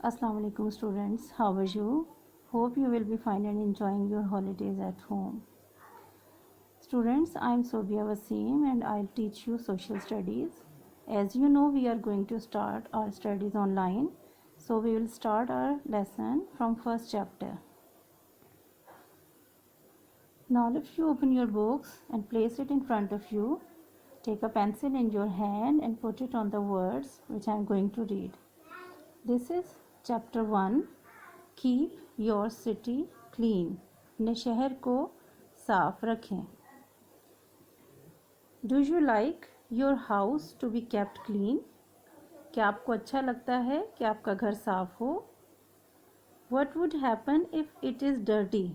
Assalamu alaikum students, how are you? Hope you will be fine and enjoying your holidays at home. Students, I am Sobia Wasim and I'll teach you social studies. As you know, we are going to start our studies online. So we will start our lesson from first chapter. Now if you open your books and place it in front of you, take a pencil in your hand and put it on the words which I am going to read. This is chapter 1. Keep your city clean. अपने शहर को साफ रखें. Do you like your house to be kept clean? क्या आपको अच्छा लगता है कि आपका घर साफ हो? What would happen if it is dirty?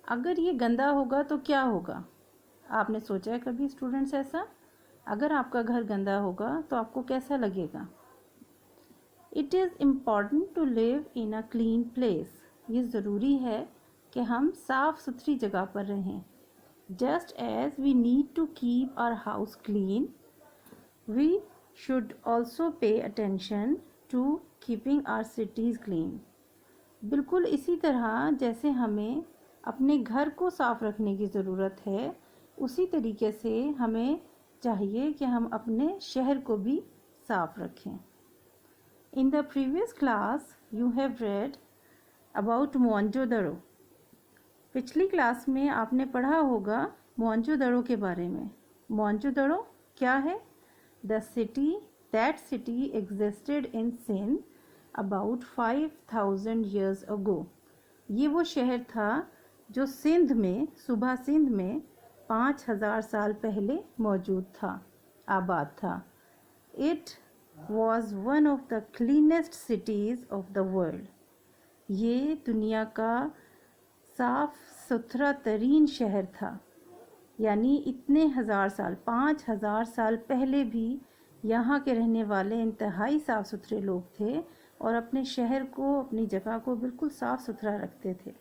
अगर ये गंदा होगा तो क्या होगा? आपने सोचा है कभी स्टूडेंट्स ऐसा? अगर आपका घर गंदा होगा तो आपको कैसा लगेगा? It is important to live in a clean place. ये ज़रूरी है कि हम साफ़ सुथरी जगह पर रहें. Just as we need to keep our house clean, we should also pay attention to keeping our cities clean. बिल्कुल इसी तरह जैसे हमें अपने घर को साफ़ रखने की ज़रूरत है, उसी तरीके से हमें चाहिए कि हम अपने शहर को भी साफ़ रखें. In the previous class, you have read about Mohenjodaro. पिछली क्लास में आपने पढ़ा होगा मोहनजोदड़ो के बारे में. मोहनजोदड़ो क्या है? That city existed in Sindh about 5,000 years ago. ये वो शहर था जो सिंध में, सूबा सिंध में 5,000 साल पहले मौजूद था, आबाद था. It was one of the cleanest cities of the world. ये दुनिया का साफ सुथरा तरीन शहर था. यानी इतने 5,000 साल पहले भी यहाँ के रहने वाले इंतहाई साफ़ सुथरे लोग थे और अपने शहर को, अपनी जगह को बिल्कुल साफ़ सुथरा रखते थे.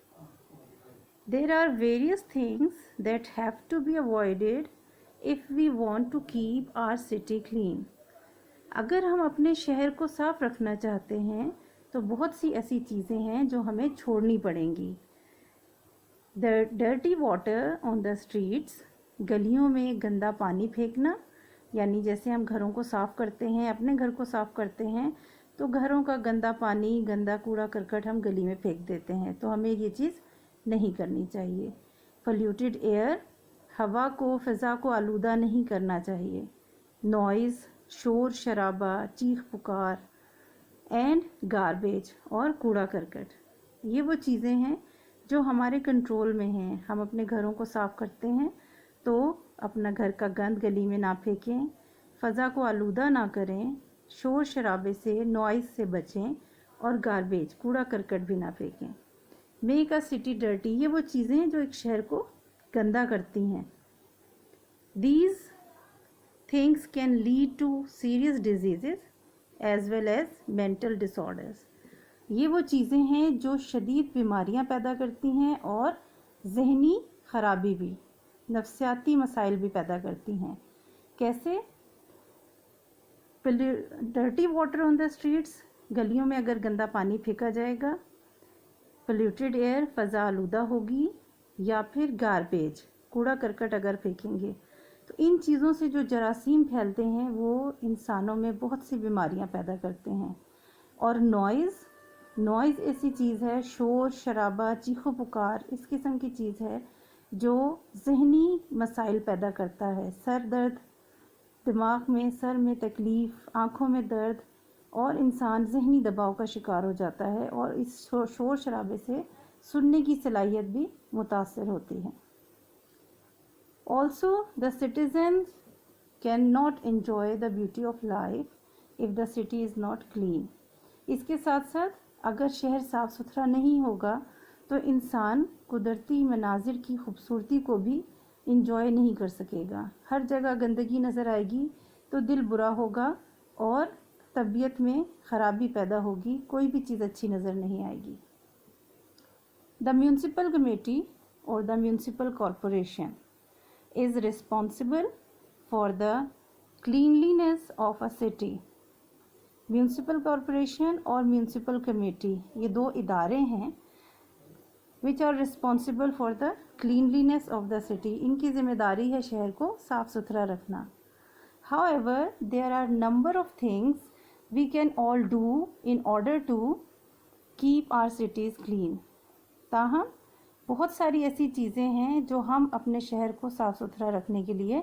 There are various things that have to be avoided if we want to keep our city clean. अगर हम अपने शहर को साफ रखना चाहते हैं तो बहुत सी ऐसी चीज़ें हैं जो हमें छोड़नी पड़ेंगी. The dirty water on the streets. गलियों में गंदा पानी फेंकना. यानी जैसे हम घरों को साफ़ करते हैं, अपने घर को साफ़ करते हैं, तो घरों का गंदा पानी, गंदा कूड़ा करकट हम गली में फेंक देते हैं. तो हमें ये चीज़ नहीं करनी चाहिए. Polluted air. हवा को, फ़िज़ा को आलूदा नहीं करना चाहिए. नॉइज़, शोर शराबा, चीख पुकार. एंड गार्बेज, और कूड़ा करकट. ये वो चीज़ें हैं जो हमारे कंट्रोल में हैं. हम अपने घरों को साफ़ करते हैं तो अपना घर का गंद गली में ना फेंकें, फ़ज़ा को आलूदा ना करें, शोर शराबे से, नॉइज़ से बचें, और गार्बेज, कूड़ा करकट भी ना फेंकें. Make a city dirty. ये वो चीज़ें हैं जो एक शहर को गंदा करती हैं. These things can lead to serious diseases as well as mental disorders. ये वो चीज़ें हैं जो शदीद बीमारियां पैदा करती हैं और जहनी ख़राबी भी, नफ्सियाती मसाइल भी पैदा करती हैं. कैसे? Dirty water on the streets. गलियों में अगर गंदा पानी फेंका जाएगा. पोल्यूटेड एयर, फ़ज़ा आलूदा होगी. या फिर गार्बेज, कूड़ा करकट अगर फेंकेंगे तो इन चीज़ों से जो जरासीम फैलते हैं वो इंसानों में बहुत सी बीमारियां पैदा करते हैं. और नॉइज़ ऐसी चीज़ है, शोर शराबा, चीखो पुकार, इस किस्म की चीज़ है जो जहनी मसाइल पैदा करता है. सर दर्द, दिमाग में, सर में तकलीफ़, आँखों में दर्द, और इंसान जहनी दबाव का शिकार हो जाता है और इस शोर शराबे से सुनने की सलाहियत भी मुतासर होती है. Also, the citizens cannot enjoy the beauty of life if the city is not clean. इसके साथ साथ अगर शहर साफ़ सुथरा नहीं होगा तो इंसान कुदरती मनाजिर की खूबसूरती को भी इंजॉय नहीं कर सकेगा. हर जगह गंदगी नज़र आएगी तो दिल बुरा होगा और तबीयत में ख़राबी पैदा होगी, कोई भी चीज़ अच्छी नज़र नहीं आएगी. The municipal committee or the municipal corporation is responsible for the cleanliness of a city. Municipal corporation और म्यूनसिपल कमेटी, ये दो इदारे हैं which are responsible for the cleanliness of the city. इनकी ज़िम्मेदारी है शहर को साफ़ सुथरा रखना। However, there are number of things we can all do in order to keep our cities clean. ताहम बहुत सारी ऐसी चीज़ें हैं जो हम अपने शहर को साफ़ सुथरा रखने के लिए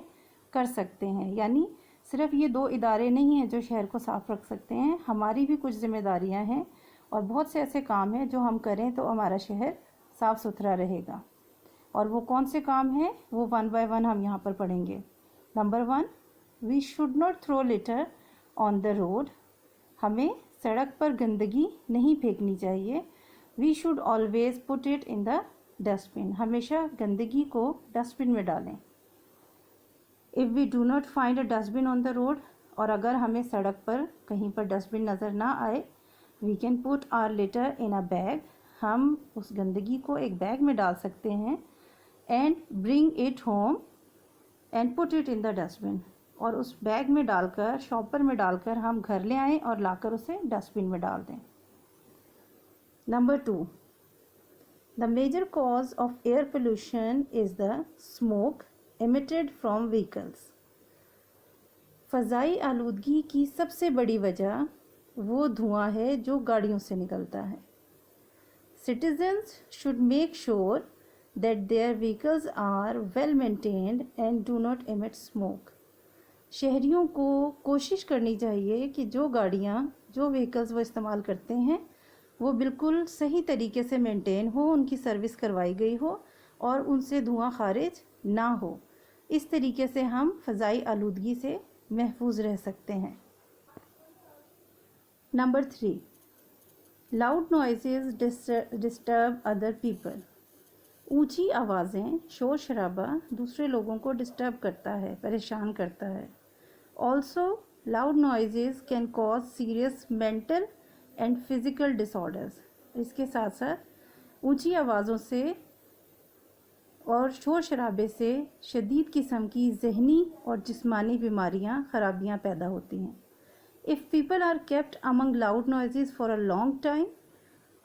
कर सकते हैं। यानी सिर्फ ये दो इदारे नहीं हैं जो शहर को साफ़ रख सकते हैं, हमारी भी कुछ जिम्मेदारियां हैं और बहुत से ऐसे काम हैं जो हम करें तो हमारा शहर साफ़ सुथरा रहेगा। और वो कौन से काम हैं वो वन बाय वन हम यहाँ पर पढ़ेंगे। Number 1, we should not throw litter on the road. हमें सड़क पर गंदगी नहीं फेंकनी चाहिए। We should always put it in the dustbin. हमेशा गंदगी को डस्टबिन में डालें। If we do not find a dustbin on the road, और अगर हमें सड़क पर कहीं पर डस्टबिन नज़र ना आए, we can put our litter in a bag. हम उस गंदगी को एक बैग में डाल सकते हैं। And bring it home and put it in the dustbin, और उस बैग में डालकर, शॉपर में डालकर हम घर ले आएँ और लाकर उसे डस्टबिन में डाल दें। Number 2, the major cause of air pollution is the smoke emitted from vehicles. फ़ज़ाई आलूदगी की सबसे बड़ी वजह वो धुआं है जो गाड़ियों से निकलता है। Citizens should make sure that their vehicles are well maintained and do not emit smoke. शहरियों को कोशिश करनी चाहिए कि जो गाड़ियाँ, जो व्हीकल्स वो इस्तेमाल करते हैं वो बिल्कुल सही तरीके से मेंटेन हो, उनकी सर्विस करवाई गई हो और उनसे धुआं खारिज ना हो। इस तरीके से हम फ़ज़ाई आलूदगी से महफूज रह सकते हैं। Number 3, loud noises disturb other people. ऊंची आवाज़ें, शोर शराबा दूसरे लोगों को डिस्टर्ब करता है, परेशान करता है। Also loud noises can cause serious mental and physical disorders. इसके साथ साथ ऊंची आवाज़ों से और शोर शराबे से शदीद किस्म की जहनी और जिस्मानी बीमारियां, ख़राबियां पैदा होती हैं। If people are kept among loud noises for a long time,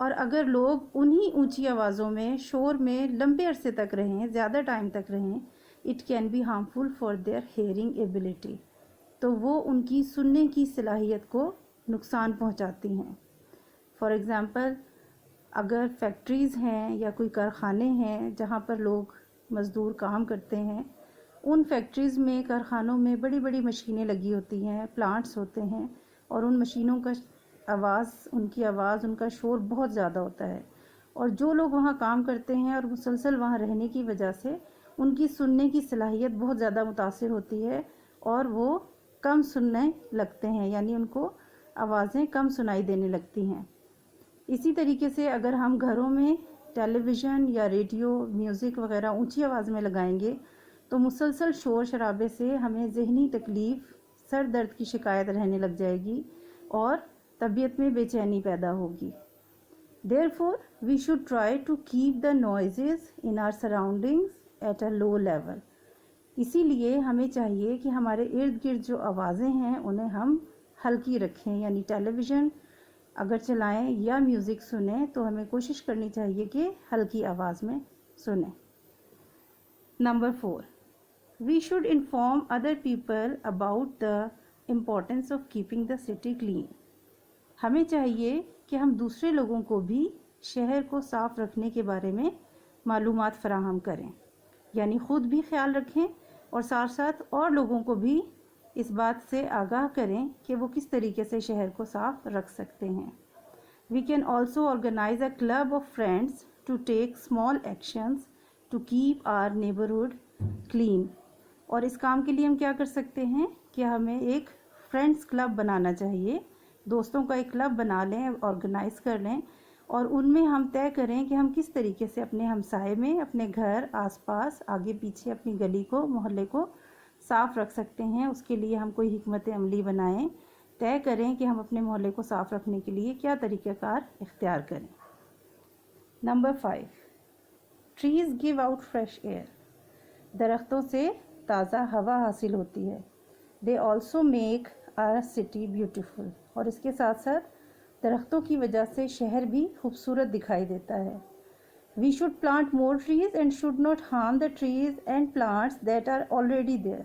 और अगर लोग उन्हीं ऊंची आवाज़ों में, शोर में लंबे अरसे तक रहें, ज़्यादा टाइम तक रहें, it can be harmful for their hearing ability. तो वो उनकी सुनने की सलाहियत को नुकसान पहुंचाती हैं। फॉर एग्ज़ाम्पल, अगर फैक्ट्रीज़ हैं या कोई कारख़ाने हैं जहाँ पर लोग मज़दूर काम करते हैं, उन फैक्ट्रीज़ में, कारख़ानों में बड़ी बड़ी मशीनें लगी होती हैं, प्लांट्स होते हैं, और उन मशीनों का आवाज़, उनकी आवाज़, उनका शोर बहुत ज़्यादा होता है। और जो लोग वहाँ काम करते हैं और मुसलसल वहाँ रहने की वजह से उनकी सुनने की सलाहियत बहुत ज़्यादा मुतासिर होती है और वो कम सुनने लगते हैं, यानी उनको आवाज़ें कम सुनाई देने लगती हैं। इसी तरीके से अगर हम घरों में टेलीविज़न या रेडियो, म्यूज़िक वगैरह ऊंची आवाज़ में लगाएंगे तो मुसलसल शोर शराबे से हमें ज़हनी तकलीफ़, सर दर्द की शिकायत रहने लग जाएगी और तबीयत में बेचैनी पैदा होगी। Therefore, we should try to keep the noises in our surroundings at a low level. इसीलिए हमें चाहिए कि हमारे इर्द गिर्द जो आवाज़ें हैं उन्हें हम हल्की रखें, यानी टेलीविज़न अगर चलाएं या म्यूज़िक सुनें तो हमें कोशिश करनी चाहिए कि हल्की आवाज़ में सुनें। Number 4, we should inform other people about the importance of keeping the city clean. हमें चाहिए कि हम दूसरे लोगों को भी शहर को साफ़ रखने के बारे में मालूमात फ़राहम करें, यानी ख़ुद भी ख्याल रखें और साथ साथ और लोगों को भी इस बात से आगाह करें कि वो किस तरीके से शहर को साफ़ रख सकते हैं। We can also organise a club of friends to take small actions to keep our neighbourhood clean. और इस काम के लिए हम क्या कर सकते हैं कि हमें एक फ्रेंड्स क्लब बनाना चाहिए, दोस्तों का एक क्लब बना लें, ऑर्गेनाइज़ कर लें और उनमें हम तय करें कि हम किस तरीके से अपने हमसाए में, अपने घर, आसपास, आगे पीछे, अपनी गली को, मोहल्ले को साफ़ रख सकते हैं। उसके लिए हम कोई हिकमत अमली बनाएं, तय करें कि हम अपने मोहल्ले को साफ़ रखने के लिए क्या तरीक़ाकार इख्तियार करें। Number 5, trees give out fresh air. दरख्तों से ताज़ा हवा हासिल होती है। They also make our city beautiful. اور اس کے ساتھ ساتھ درختوں کی وجہ سے شہر بھی خوبصورت دکھائی دیتا ہے. We should plant more trees and should not harm the trees and plants that are already there.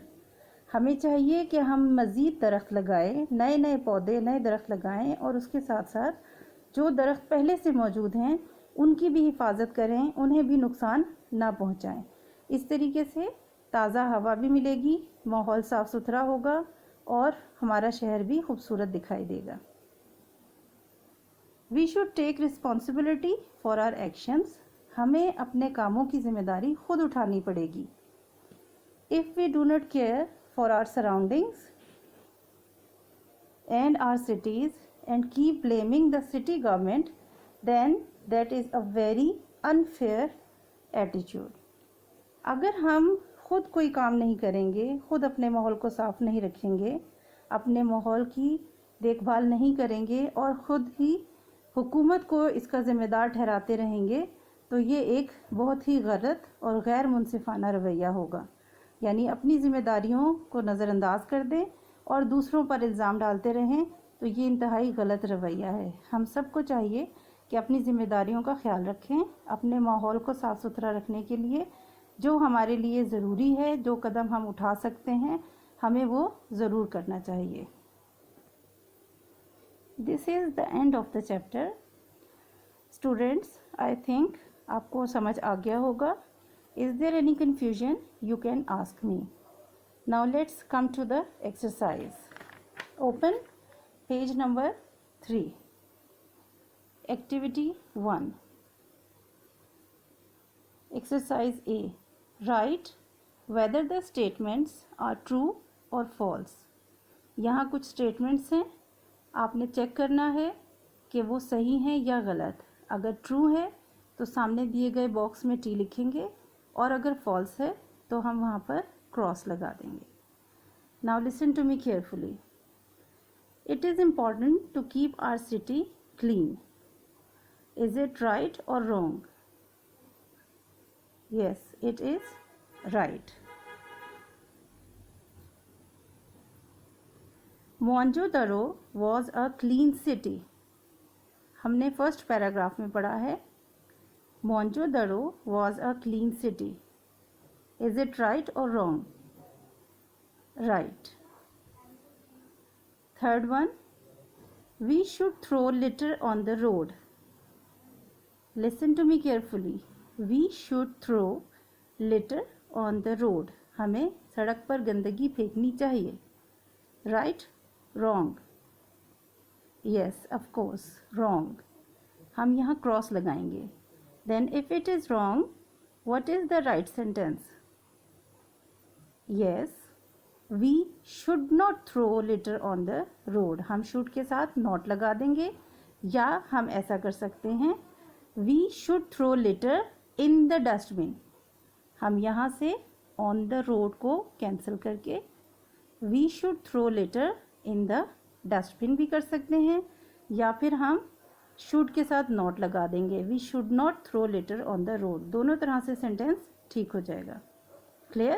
ہمیں چاہیے کہ ہم مزید درخت لگائیں, نئے پودے, نئے درخت لگائیں, اور اس کے ساتھ ساتھ جو درخت پہلے سے موجود ہیں ان کی بھی حفاظت کریں, انہیں بھی نقصان نہ پہنچائیں. اس طریقے سے تازہ ہوا بھی ملے گی, ماحول صاف ستھرا ہوگا اور ہمارا شہر بھی خوبصورت دکھائی دے گا. We should take responsibility for our actions. ہمیں اپنے کاموں کی ذمہ داری خود اٹھانی پڑے گی. If we do not care for our surroundings and our cities and keep blaming the city government, then that is a very unfair attitude. اگر ہم خود کوئی کام نہیں کریں گے, خود اپنے ماحول کو صاف نہیں رکھیں گے, اپنے ماحول کی دیکھ بھال نہیں کریں گے اور خود ہی حکومت کو اس کا ذمہ دار ٹھہراتے رہیں گے, تو یہ ایک بہت ہی غلط اور غیر منصفانہ رویہ ہوگا. یعنی اپنی ذمہ داریوں کو نظر انداز کر دیں اور دوسروں پر الزام ڈالتے رہیں, تو یہ انتہائی غلط رویہ ہے. ہم سب کو چاہیے کہ اپنی ذمہ داریوں کا خیال رکھیں, اپنے ماحول کو صاف ستھرا رکھنے کے لیے جو ہمارے لیے ضروری ہے, جو قدم ہم اٹھا سکتے ہیں, ہمیں وہ ضرور کرنا چاہیے. This is the end of the chapter. Students, I think آپ کو سمجھ آ گیا ہوگا. Is there any confusion? You can ask me. Now let's come to the exercise. Open page number 3. Activity 1. Exercise A. Write whether the statements are true or false. یہاں کچھ statements ہیں, آپ نے چیک کرنا ہے کہ وہ صحیح ہیں یا غلط. اگر ٹرو ہے تو سامنے دیے گئے باکس میں ٹی لکھیں گے, اور اگر فالس ہے تو ہم وہاں پر کراس لگا دیں گے. Now listen to me carefully. It is important to keep our city clean. Is it right or wrong? Yes, it is right. Mohenjo-daro was a clean city. ہم نے فرسٹ پیراگراف میں پڑھا ہے Mohenjo-daro was a clean city. Is it right or wrong? Right. Third one, we should throw litter on the road. Listen to me carefully. We should throw litter on the road. ہمیں سڑک پر گندگی پھینکنی چاہیے. Right? Wrong. Yes, of course, wrong. ہم یہاں cross لگائیں گے. Then if it is wrong, what is the right sentence? Yes, we should not throw litter on the road. ہم should کے ساتھ not لگا دیں گے, یا ہم ایسا کر سکتے ہیں we should throw litter in the dustbin. ہم یہاں سے on the road کو کینسل کر کے we should throw litter in the dustbin بھی کر سکتے ہیں, یا پھر ہم should کے ساتھ not لگا دیں گے we should not throw litter on the road. دونوں طرح سے سینٹینس ٹھیک ہو جائے گا. Clear?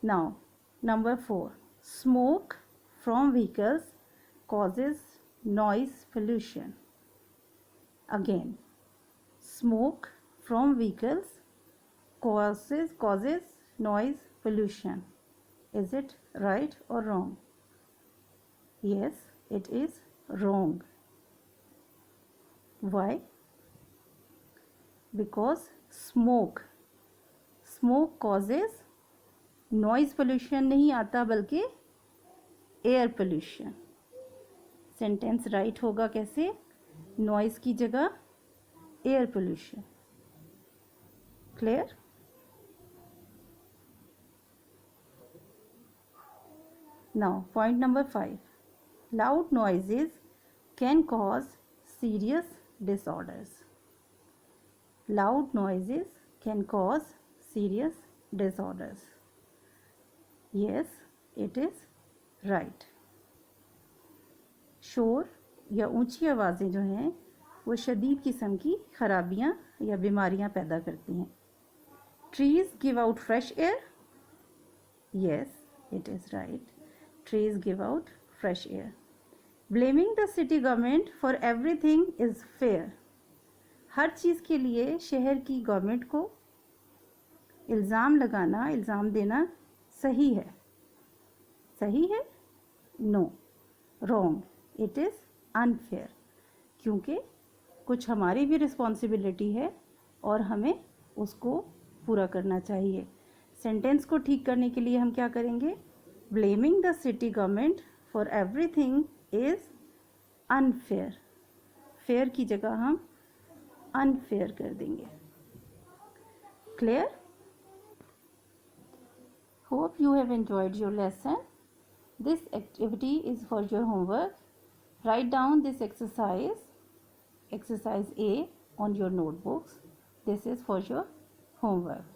Now, number 4. Smoke from vehicles causes noise pollution. Again, smoke from vehicles causes noise pollution. Is it right or wrong? Yes, it is wrong. Why? Because smoke causes noise pollution نہیں آتا بلکہ air pollution. sentence right ہوگا کیسے؟ noise کی جگہ air pollution. Clear? Now point number 5. Loud noises can cause serious disorders. Loud noises can cause serious disorders. Yes, it is right. شور یا اونچی آوازیں جو ہیں وہ شدید قسم کی خرابیاں یا بیماریاں پیدا کرتی ہیں. Trees give out fresh air. Yes, it is right. Trees give out fresh air. Blaming the city government for everything is fair. हर चीज़ के लिए शहर की गवर्नमेंट को इल्ज़ाम लगाना, इल्ज़ाम देना सही है. सही है? No. Wrong. It is unfair. क्योंकि कुछ हमारी भी रिस्पॉन्सिबिलिटी है और हमें उसको पूरा करना चाहिए. सेंटेंस को ठीक करने के लिए हम क्या करेंगे? Blaming the city government for everything is unfair. Fair की जगह हम अनफेयर कर देंगे. Clear? Hope you have enjoyed your lesson. This activity is for your homework. Write down this exercise A on your notebooks. This is for your homework.